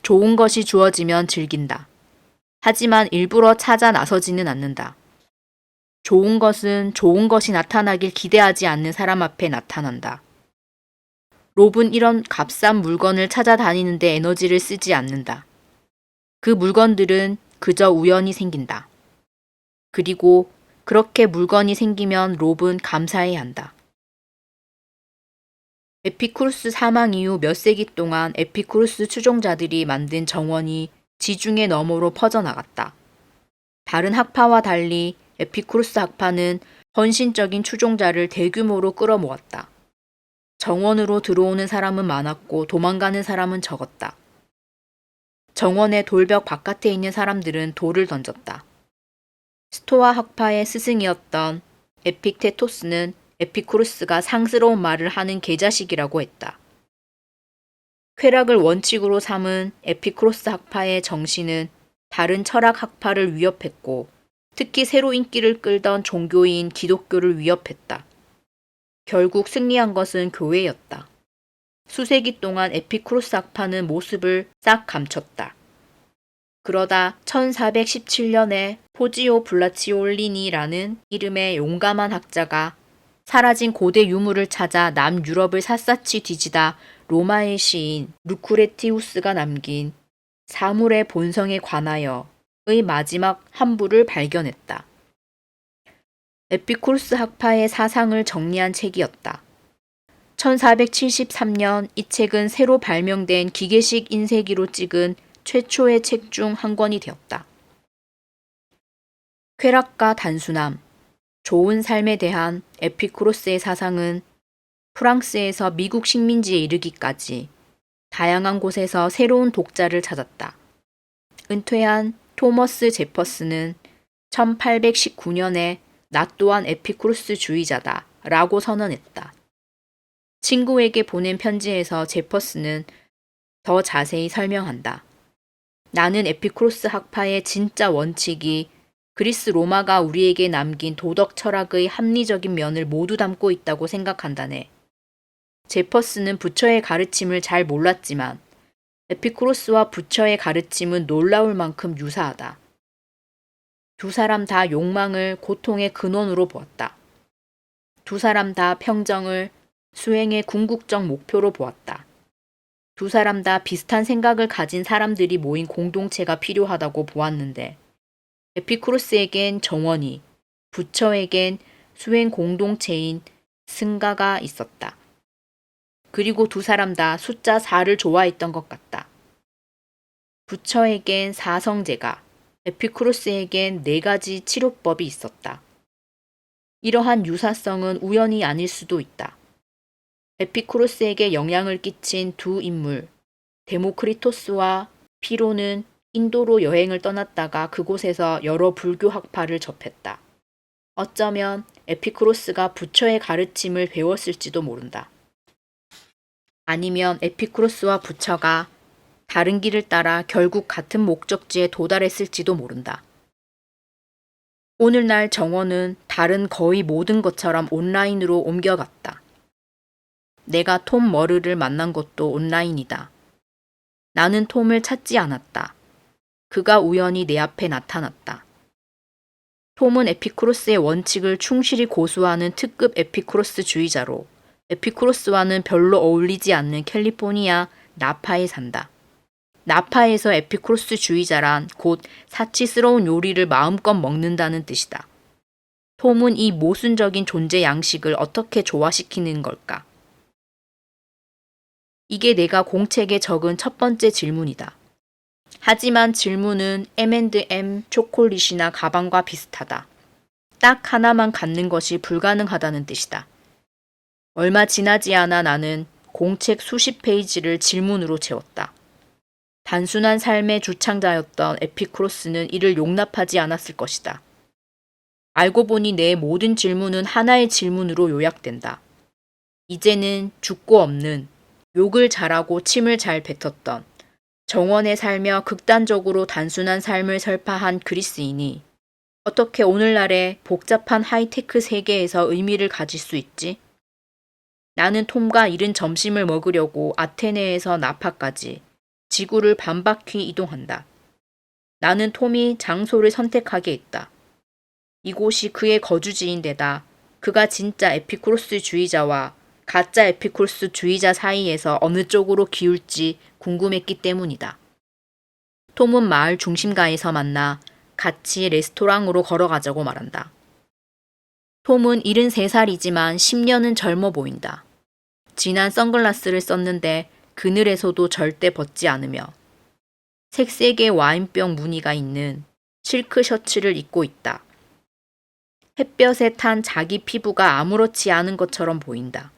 [SPEAKER 1] 좋은 것이 주어지면 즐긴다. 하지만 일부러 찾아 나서지는 않는다. 좋은 것은 좋은 것이 나타나길 기대하지 않는 사람 앞에 나타난다. 롭은 이런 값싼 물건을 찾아다니는데 에너지를 쓰지 않는다. 그 물건들은 그저 우연히 생긴다. 그리고 그렇게 물건이 생기면 롭은 감사해야 한다. 에피쿠로스 사망 이후 몇 세기 동안 에피쿠로스 추종자들이 만든 정원이 지중해 너머로 퍼져나갔다. 다른 학파와 달리 에피쿠로스 학파는 헌신적인 추종자를 대규모로 끌어모았다. 정원으로 들어오는 사람은 많았고 도망가는 사람은 적었다. 정원의 돌벽 바깥에 있는 사람들은 돌을 던졌다. 스토아 학파의 스승이었던 에픽테토스는 에피쿠로스가 상스러운 말을 하는 개자식이라고 했다. 쾌락을 원칙으로 삼은 에피쿠로스 학파의 정신은 다른 철학 학파를 위협했고 특히 새로 인기를 끌던 종교인 기독교를 위협했다. 결국 승리한 것은 교회였다. 수세기 동안 에피쿠로스 학파는 모습을 싹 감췄다. 그러다 1417년에 포지오 블라치올리니라는 이름의 용감한 학자가 사라진 고대 유물을 찾아 남유럽을 샅샅이 뒤지다 로마의 시인 루크레티우스가 남긴 사물의 본성에 관하여의 마지막 한 부를 발견했다. 에피쿠로스 학파의 사상을 정리한 책이었다. 1473년 이 책은 새로 발명된 기계식 인쇄기로 찍은 최초의 책 중 한 권이 되었다. 쾌락과 단순함, 좋은 삶에 대한 에피쿠로스의 사상은 프랑스에서 미국 식민지에 이르기까지 다양한 곳에서 새로운 독자를 찾았다. 은퇴한 토머스 제퍼슨은 1819년에 나 또한 에피쿠로스주의자다 라고 선언했다. 친구에게 보낸 편지에서 제퍼슨은 더 자세히 설명한다. 나는 에피쿠로스 학파의 진짜 원칙이 그리스 로마가 우리에게 남긴 도덕 철학의 합리적인 면을 모두 담고 있다고 생각한다네. 제퍼슨은 부처의 가르침을 잘 몰랐지만 에피쿠로스와 부처의 가르침은 놀라울 만큼 유사하다. 두 사람 다 욕망을 고통의 근원으로 보았다. 두 사람 다 평정을 수행의 궁극적 목표로 보았다. 두 사람 다 비슷한 생각을 가진 사람들이 모인 공동체가 필요하다고 보았는데 에피쿠로스에겐 정원이, 부처에겐 수행 공동체인 승가가 있었다. 그리고 두 사람 다 숫자 4를 좋아했던 것 같다. 부처에겐 사성제가, 에피쿠로스에겐 4가지 치료법이 있었다. 이러한 유사성은 우연이 아닐 수도 있다. 에피쿠로스에게 영향을 끼친 두 인물, 데모크리토스와 피로는 인도로 여행을 떠났다가 그곳에서 여러 불교 학파를 접했다. 어쩌면 에피쿠로스가 부처의 가르침을 배웠을지도 모른다. 아니면 에피쿠로스와 부처가 다른 길을 따라 결국 같은 목적지에 도달했을지도 모른다. 오늘날 정원은 다른 거의 모든 것처럼 온라인으로 옮겨갔다. 내가 톰 머르를 만난 것도 온라인이다. 나는 톰을 찾지 않았다. 그가 우연히 내 앞에 나타났다. 톰은 에피쿠로스의 원칙을 충실히 고수하는 특급 에피쿠로스주의자로 에피쿠로스와는 별로 어울리지 않는 캘리포니아 나파에 산다. 나파에서 에피쿠로스주의자란 곧 사치스러운 요리를 마음껏 먹는다는 뜻이다. 톰은 이 모순적인 존재 양식을 어떻게 조화시키는 걸까? 이게 내가 공책에 적은 첫 번째 질문이다. 하지만 질문은 M&M 초콜릿이나 가방과 비슷하다. 딱 하나만 갖는 것이 불가능하다는 뜻이다. 얼마 지나지 않아 나는 공책 수십 페이지를 질문으로 채웠다. 단순한 삶의 주창자였던 에피쿠로스는 이를 용납하지 않았을 것이다. 알고 보니 내 모든 질문은 하나의 질문으로 요약된다. 이제는 죽고 없는, 욕을 잘하고 침을 잘 뱉었던, 정원에 살며 극단적으로 단순한 삶을 설파한 그리스인이 어떻게 오늘날의 복잡한 하이테크 세계에서 의미를 가질 수 있지? 나는 톰과 이른 점심을 먹으려고 아테네에서 나파까지 지구를 반바퀴 이동한다. 나는 톰이 장소를 선택하게 했다. 이곳이 그의 거주지인데다 그가 진짜 에피쿠로스주의자와 가짜 에피쿠로스주의자 사이에서 어느 쪽으로 기울지 궁금했기 때문이다. 톰은 마을 중심가에서 만나 같이 레스토랑으로 걸어가자고 말한다. 톰은 73살이지만 10년은 젊어 보인다. 진한 선글라스를 썼는데 그늘에서도 절대 벗지 않으며 색색의 와인병 무늬가 있는 실크 셔츠를 입고 있다. 햇볕에 탄 자기 피부가 아무렇지 않은 것처럼 보인다.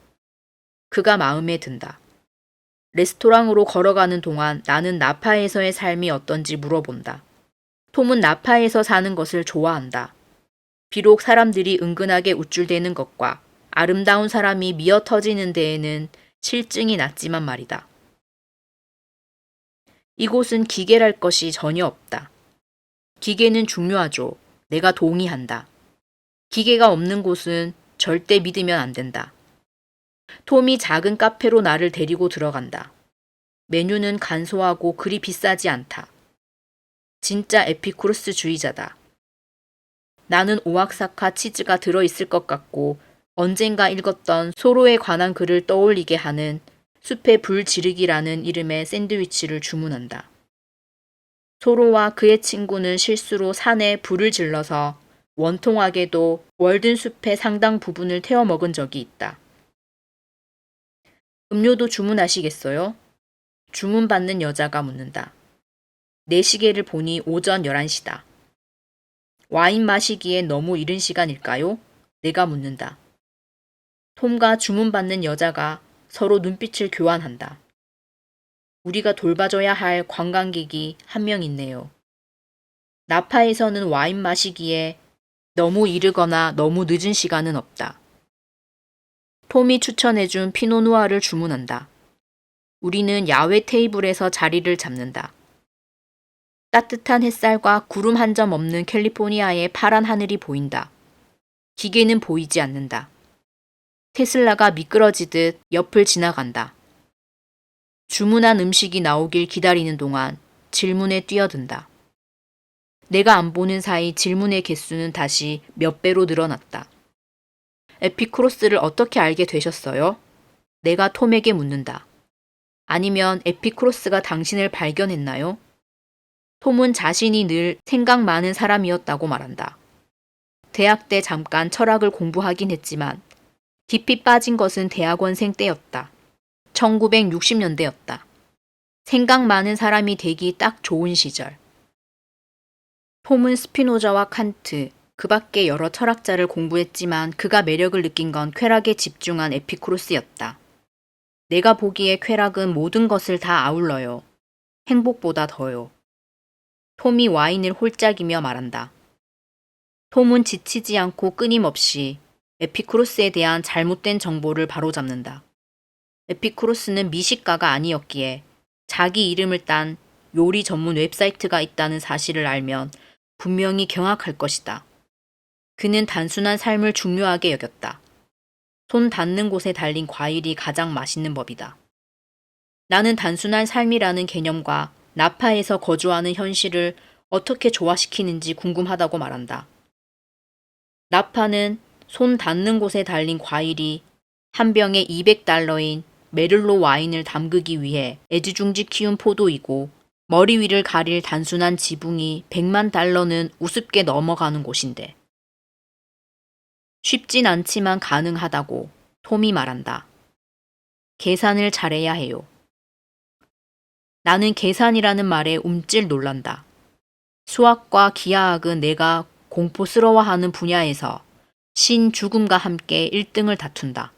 [SPEAKER 1] 그가 마음에 든다. 레스토랑으로 걸어가는 동안 나는 나파에서의 삶이 어떤지 물어본다. 톰은 나파에서 사는 것을 좋아한다. 비록 사람들이 은근하게 우쭐대는 것과 아름다운 사람이 미어 터지는 데에는 실증이 났지만 말이다. 이곳은 기계랄 것이 전혀 없다. 기계는 중요하죠. 내가 동의한다. 기계가 없는 곳은 절대 믿으면 안 된다. 톰이 작은 카페로 나를 데리고 들어간다. 메뉴는 간소하고 그리 비싸지 않다. 진짜 에피쿠로스주의자다. 나는 오아사카 치즈가 들어있을 것 같고 언젠가 읽었던 소로에 관한 글을 떠올리게 하는 숲의 불지르기라는 이름의 샌드위치를 주문한다. 소로와 그의 친구는 실수로 산에 불을 질러서 원통하게도 월든 숲의 상당 부분을 태워 먹은 적이 있다. 음료도 주문하시겠어요? 주문받는 여자가 묻는다. 내 시계를 보니 오전 11시다. 와인 마시기에 너무 이른 시간일까요? 내가 묻는다. 톰과 주문받는 여자가 서로 눈빛을 교환한다. 우리가 돌봐줘야 할 관광객이 한 명 있네요. 나파에서는 와인 마시기에 너무 이르거나 너무 늦은 시간은 없다. 톰이 추천해준 피노누아를 주문한다. 우리는 야외 테이블에서 자리를 잡는다. 따뜻한 햇살과 구름 한 점 없는 캘리포니아의 파란 하늘이 보인다. 기계는 보이지 않는다. 테슬라가 미끄러지듯 옆을 지나간다. 주문한 음식이 나오길 기다리는 동안 질문에 뛰어든다. 내가 안 보는 사이 질문의 개수는 다시 몇 배로 늘어났다. 에피쿠로스를 어떻게 알게 되셨어요? 내가 톰에게 묻는다. 아니면 에피쿠로스가 당신을 발견했나요? 톰은 자신이 늘 생각 많은 사람이었다고 말한다. 대학 때 잠깐 철학을 공부하긴 했지만 깊이 빠진 것은 대학원생 때였다. 1960년대였다. 생각 많은 사람이 되기 딱 좋은 시절. 톰은 스피노자와 칸트, 그 밖에 여러 철학자를 공부했지만 그가 매력을 느낀 건 쾌락에 집중한 에피쿠로스였다. 내가 보기에 쾌락은 모든 것을 다 아울러요. 행복보다 더요. 톰이 와인을 홀짝이며 말한다. 톰은 지치지 않고 끊임없이 에피쿠로스에 대한 잘못된 정보를 바로잡는다. 에피쿠로스는 미식가가 아니었기에 자기 이름을 딴 요리 전문 웹사이트가 있다는 사실을 알면 분명히 경악할 것이다. 그는 단순한 삶을 중요하게 여겼다. 손 닿는 곳에 달린 과일이 가장 맛있는 법이다. 나는 단순한 삶이라는 개념과 나파에서 거주하는 현실을 어떻게 조화시키는지 궁금하다고 말한다. 나파는 손 닿는 곳에 달린 과일이 한 병에 $200인 메를로 와인을 담그기 위해 애지중지 키운 포도이고 머리 위를 가릴 단순한 지붕이 $100만 우습게 넘어가는 곳인데. 쉽진 않지만 가능하다고 톰이 말한다. 계산을 잘해야 해요. 나는 계산이라는 말에 움찔 놀란다. 수학과 기하학은 내가 공포스러워하는 분야에서 신죽음과 함께 1등을 다툰다.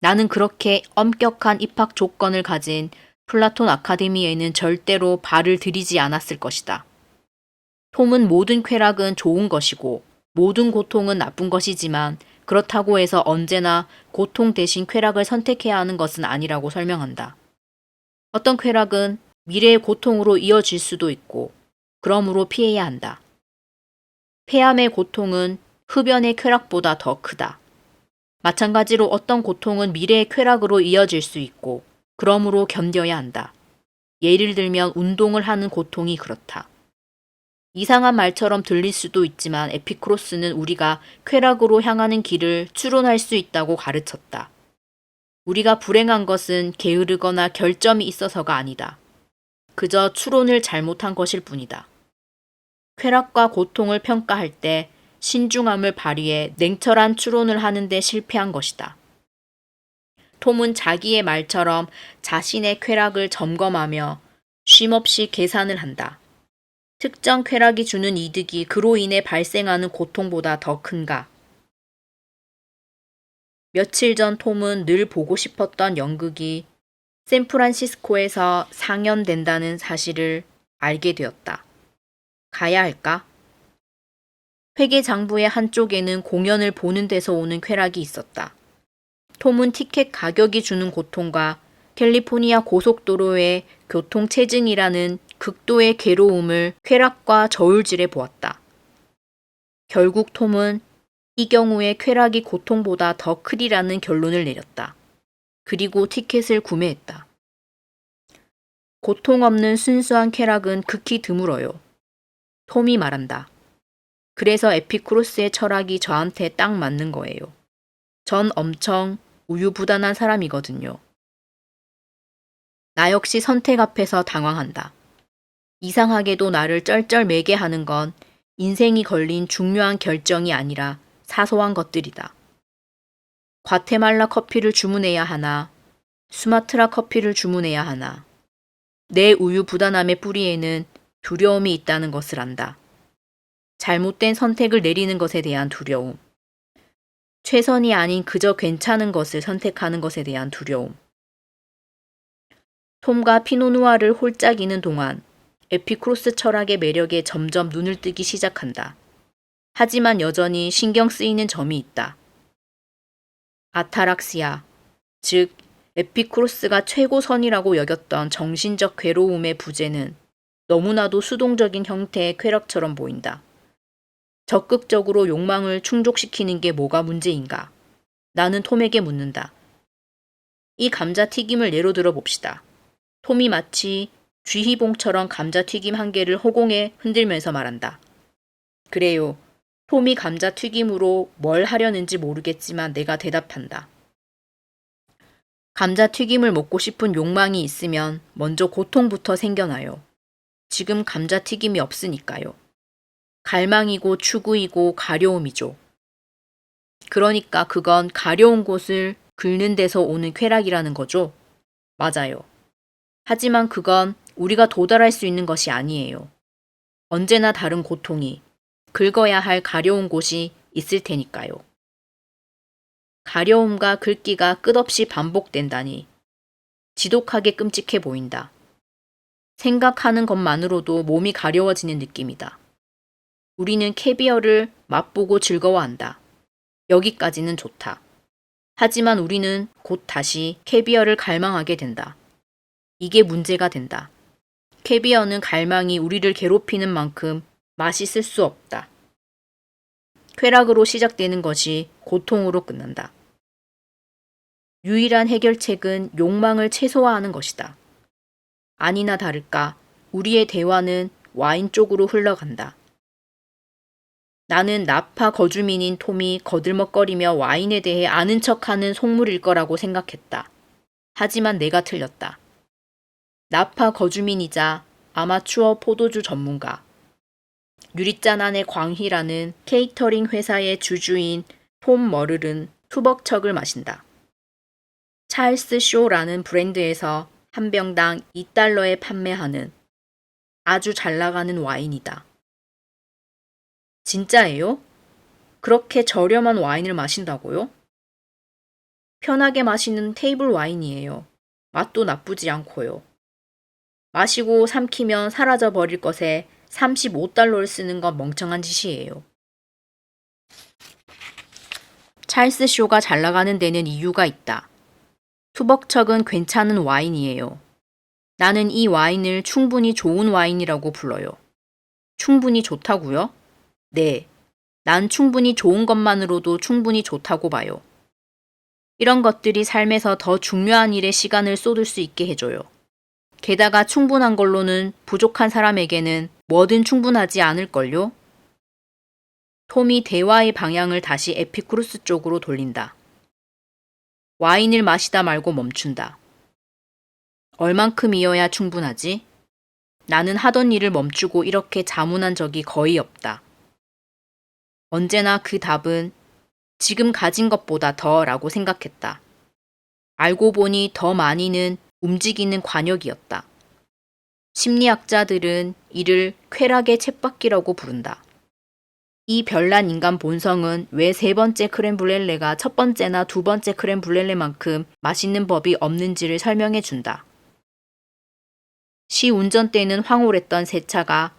[SPEAKER 1] 나는 그렇게 엄격한 입학 조건을 가진 플라톤 아카데미에는 절대로 발을 들이지 않았을 것이다. 톰은 모든 쾌락은 좋은 것이고 모든 고통은 나쁜 것이지만 그렇다고 해서 언제나 고통 대신 쾌락을 선택해야 하는 것은 아니라고 설명한다. 어떤 쾌락은 미래의 고통으로 이어질 수도 있고 그러므로 피해야 한다. 폐암의 고통은 흡연의 쾌락보다 더 크다. 마찬가지로 어떤 고통은 미래의 쾌락으로 이어질 수 있고 그러므로 견뎌야 한다. 예를 들면 운동을 하는 고통이 그렇다. 이상한 말처럼 들릴 수도 있지만 에피쿠로스는 우리가 쾌락으로 향하는 길을 추론할 수 있다고 가르쳤다. 우리가 불행한 것은 게으르거나 결점이 있어서가 아니다. 그저 추론을 잘못한 것일 뿐이다. 쾌락과 고통을 평가할 때 신중함을 발휘해 냉철한 추론을 하는데 실패한 것이다. 톰은 자기의 말처럼 자신의 쾌락을 점검하며 쉼없이 계산을 한다. 특정 쾌락이 주는 이득이 그로 인해 발생하는 고통보다 더 큰가? 며칠 전 톰은 늘 보고 싶었던 연극이 샌프란시스코에서 상연된다는 사실을 알게 되었다. 가야 할까? 회계장부의 한쪽에는 공연을 보는 데서 오는 쾌락이 있었다. 톰은 티켓 가격이 주는 고통과 캘리포니아 고속도로의 교통체증이라는 극도의 괴로움을 쾌락과 저울질해 보았다. 결국 톰은 이 경우에 쾌락이 고통보다 더 크리라는 결론을 내렸다. 그리고 티켓을 구매했다. 고통 없는 순수한 쾌락은 극히 드물어요. 톰이 말한다. 그래서 에피쿠로스의 철학이 저한테 딱 맞는 거예요. 전 엄청 우유부단한 사람이거든요. 나 역시 선택 앞에서 당황한다. 이상하게도 나를 쩔쩔매게 하는 건 인생이 걸린 중요한 결정이 아니라 사소한 것들이다. 과테말라 커피를 주문해야 하나, 수마트라 커피를 주문해야 하나. 내 우유부단함의 뿌리에는 두려움이 있다는 것을 안다. 잘못된 선택을 내리는 것에 대한 두려움. 최선이 아닌 그저 괜찮은 것을 선택하는 것에 대한 두려움. 톰과 피노누아를 홀짝이는 동안 에피쿠로스 철학의 매력에 점점 눈을 뜨기 시작한다. 하지만 여전히 신경 쓰이는 점이 있다. 아타락시아, 즉 에피쿠로스가 최고선이라고 여겼던 정신적 괴로움의 부재는 너무나도 수동적인 형태의 쾌락처럼 보인다. 적극적으로 욕망을 충족시키는 게 뭐가 문제인가? 나는 톰에게 묻는다. 이 감자튀김을 예로 들어 봅시다. 톰이 마치 쥐희봉처럼 감자튀김 한 개를 허공에 흔들면서 말한다. 그래요. 톰이 감자튀김으로 뭘 하려는지 모르겠지만 내가 대답한다. 감자튀김을 먹고 싶은 욕망이 있으면 먼저 고통부터 생겨나요. 지금 감자튀김이 없으니까요. 갈망이고 추구이고 가려움이죠. 그러니까 그건 가려운 곳을 긁는 데서 오는 쾌락이라는 거죠. 맞아요. 하지만 그건 우리가 도달할 수 있는 것이 아니에요. 언제나 다른 고통이, 긁어야 할 가려운 곳이 있을 테니까요. 가려움과 긁기가 끝없이 반복된다니 지독하게 끔찍해 보인다. 생각하는 것만으로도 몸이 가려워지는 느낌이다. 우리는 캐비어를 맛보고 즐거워한다. 여기까지는 좋다. 하지만 우리는 곧 다시 캐비어를 갈망하게 된다. 이게 문제가 된다. 캐비어는 갈망이 우리를 괴롭히는 만큼 맛있을 수 없다. 쾌락으로 시작되는 것이 고통으로 끝난다. 유일한 해결책은 욕망을 최소화하는 것이다. 아니나 다를까 우리의 대화는 와인 쪽으로 흘러간다. 나는 나파 거주민인 톰이 거들먹거리며 와인에 대해 아는 척하는 속물일 거라고 생각했다. 하지만 내가 틀렸다. 나파 거주민이자 아마추어 포도주 전문가, 유리잔 안의 광희라는 케이터링 회사의 주주인 톰 머를은 투벅척을 마신다. 찰스 쇼라는 브랜드에서 한 병당 $2에 판매하는 아주 잘 나가는 와인이다. 진짜예요? 그렇게 저렴한 와인을 마신다고요? 편하게 마시는 테이블 와인이에요. 맛도 나쁘지 않고요. 마시고 삼키면 사라져 버릴 것에 $35를 쓰는 건 멍청한 짓이에요. 찰스 쇼가 잘 나가는 데는 이유가 있다. 투벅척은 괜찮은 와인이에요. 나는 이 와인을 충분히 좋은 와인이라고 불러요. 충분히 좋다고요? 네. 난 충분히 좋은 것만으로도 충분히 좋다고 봐요. 이런 것들이 삶에서 더 중요한 일에 시간을 쏟을 수 있게 해줘요. 게다가 충분한 걸로는 부족한 사람에게는 뭐든 충분하지 않을걸요? 톰이 대화의 방향을 다시 에피쿠로스 쪽으로 돌린다. 와인을 마시다 말고 멈춘다. 얼만큼이어야 충분하지? 나는 하던 일을 멈추고 이렇게 자문한 적이 거의 없다. 언제나 그 답은 지금 가진 것보다 더라고 생각했다. 알고 보니 더 많이는 움직이는 관역이었다. 심리학자들은 이를 쾌락의 쳇바퀴라고 부른다. 이 별난 인간 본성은 왜 세 번째 크렘브렐레가 첫 번째나 두 번째 크렘브렐레만큼 맛있는 법이 없는지를 설명해 준다. 시 운전대는 황홀했던 새 차가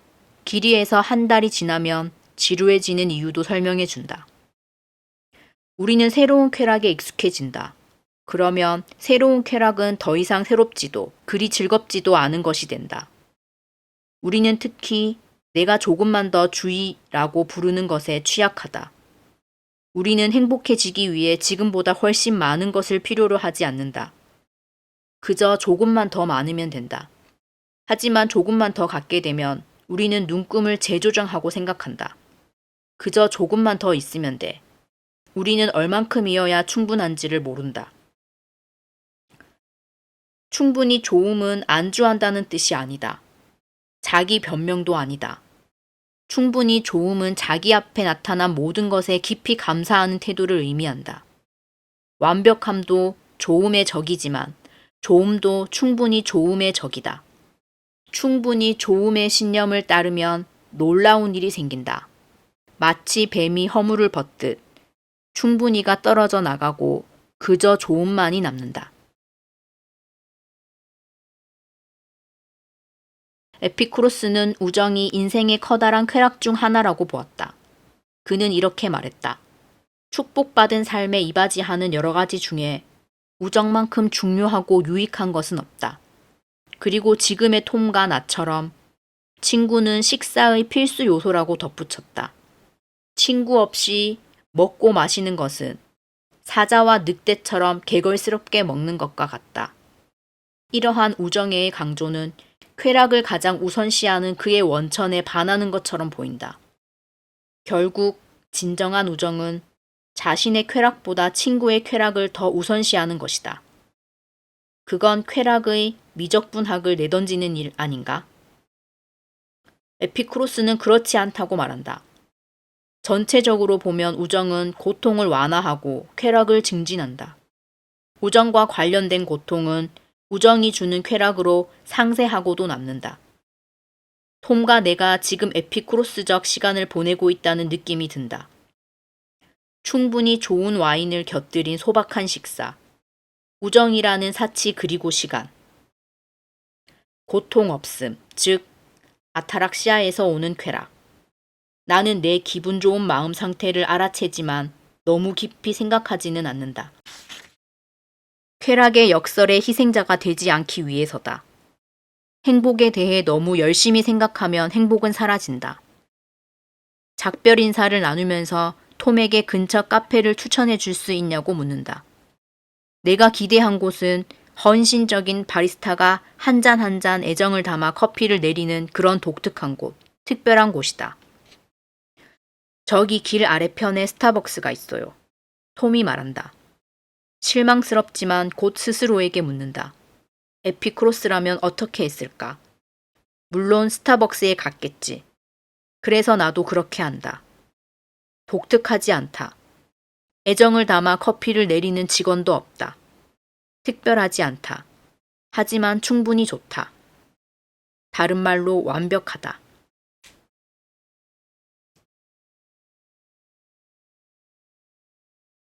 [SPEAKER 1] 길이에서 한 달이 지나면 지루해지는 이유도 설명해 준다. 우리는 새로운 쾌락에 익숙해진다. 그러면 새로운 쾌락은 더 이상 새롭지도 그리 즐겁지도 않은 것이 된다. 우리는 특히 내가 조금만 더 주의라고 부르는 것에 취약하다. 우리는 행복해지기 위해 지금보다 훨씬 많은 것을 필요로 하지 않는다. 그저 조금만 더 많으면 된다. 하지만 조금만 더 갖게 되면 우리는 눈금을 재조정하고 생각한다. 그저 조금만 더 있으면 돼. 우리는 얼만큼이어야 충분한지를 모른다. 충분히 좋음은 안주한다는 뜻이 아니다. 자기 변명도 아니다. 충분히 좋음은 자기 앞에 나타난 모든 것에 깊이 감사하는 태도를 의미한다. 완벽함도 좋음의 적이지만 좋음도 충분히 좋음의 적이다. 충분히 좋음의 신념을 따르면 놀라운 일이 생긴다. 마치 뱀이 허물을 벗듯 충분히가 떨어져 나가고 그저 좋음만이 남는다. 에피쿠로스는 우정이 인생의 커다란 쾌락 중 하나라고 보았다. 그는 이렇게 말했다. 축복받은 삶에 이바지하는 여러 가지 중에 우정만큼 중요하고 유익한 것은 없다. 그리고 지금의 톰과 나처럼 친구는 식사의 필수 요소라고 덧붙였다. 친구 없이 먹고 마시는 것은 사자와 늑대처럼 개걸스럽게 먹는 것과 같다. 이러한 우정의 강조는 쾌락을 가장 우선시하는 그의 원천에 반하는 것처럼 보인다. 결국 진정한 우정은 자신의 쾌락보다 친구의 쾌락을 더 우선시하는 것이다. 그건 쾌락의 미적분학을 내던지는 일 아닌가? 에피쿠로스는 그렇지 않다고 말한다. 전체적으로 보면 우정은 고통을 완화하고 쾌락을 증진한다. 우정과 관련된 고통은 우정이 주는 쾌락으로 상쇄하고도 남는다. 톰과 내가 지금 에피쿠로스적 시간을 보내고 있다는 느낌이 든다. 충분히 좋은 와인을 곁들인 소박한 식사, 우정이라는 사치 그리고 시간, 고통 없음, 즉 아타락시아에서 오는 쾌락. 나는 내 기분 좋은 마음 상태를 알아채지만 너무 깊이 생각하지는 않는다. 쾌락의 역설의 희생자가 되지 않기 위해서다. 행복에 대해 너무 열심히 생각하면 행복은 사라진다. 작별 인사를 나누면서 톰에게 근처 카페를 추천해 줄 수 있냐고 묻는다. 내가 기대한 곳은 헌신적인 바리스타가 한 잔 한 잔 애정을 담아 커피를 내리는 그런 독특한 곳, 특별한 곳이다. 저기 길 아래편에 스타벅스가 있어요. 톰이 말한다. 실망스럽지만 곧 스스로에게 묻는다. 에피쿠로스라면 어떻게 했을까? 물론 스타벅스에 갔겠지. 그래서 나도 그렇게 한다. 독특하지 않다. 애정을 담아 커피를 내리는 직원도 없다. 특별하지 않다. 하지만 충분히 좋다. 다른 말로 완벽하다.